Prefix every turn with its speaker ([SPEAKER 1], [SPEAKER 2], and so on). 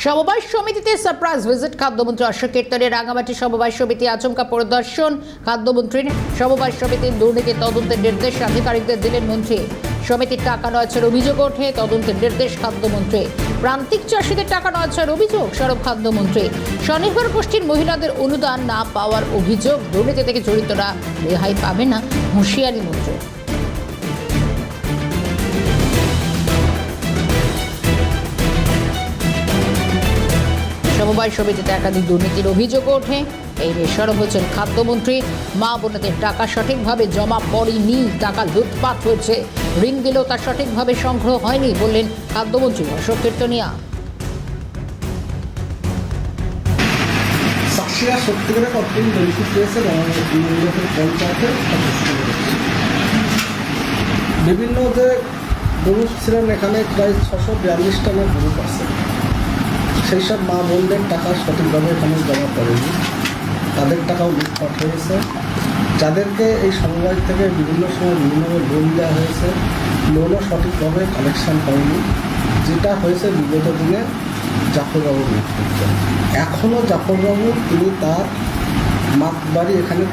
[SPEAKER 1] সমবায় সমিতিতে surprise visit খাদ্যমন্ত্রী অশোক কীর্তনের। রাঙামাটি সমবায় সমিতি আচমকা পরিদর্শন খাদ্যমন্ত্রীর। সমবায় সমিতির দুর্নীতি তদন্তের নির্দেশ আধিকারিকদের দিলেন মন্ত্রী। সমিতির টাকা নয়ছার অভিযোগ ওঠে, তদন্তের নির্দেশ খাদ্যমন্ত্রী। প্রান্তিক চাষিদের টাকা নয়ছার অভিযোগ সরব খাদ্যমন্ত্রী। স্বনির্ভর গোষ্ঠীর মহিলাদের অনুদান না পাওয়ার অভিযোগ, দুর্নীতি থেকে জড়িতরা রেহাই পাবে না, হুঁশিয়ারি মন্ত্রী। সমবায় সমিতিতে একাধিক দুর্নীতির অভিযোগ ওঠে, এই নিয়ে সরব হচ্ছেন খাদ্যমন্ত্রী। মা বোনেদের টাকা সঠিকভাবে জমা পড়েনি, টাকা লুটপাট হয়েছে, ঋণ দিলেও তা সঠিকভাবে সংগ্রহ হয়নি বললেন খাদ্যমন্ত্রী অশোক কীর্তনিয়া।
[SPEAKER 2] চাষিরা সত্যিকারের অর্থনীতি বেনিফিট পেয়েছে পঞ্চায়েতের বিভিন্ন যে গ্রুপ ছিলেন, এখানে প্রায় 642 টাকার গ্রুপ আছে। সেই সব মা বোনদের টাকা সঠিকভাবে এখানে জমা পড়েনি, তাদের টাকাও লুটপাট হয়েছে। যাদেরকে এই সমবায় থেকে বিভিন্ন সময় বিভিন্নভাবে লোন দেওয়া হয়েছে, লোনও সঠিকভাবে কালেকশন হয়নি। যেটা হয়েছে বিগত দিনে জাফরবাবুর নেতৃত্বে। এখনও জাফরবাবু তিনি তার মাতবাড়ি এখানে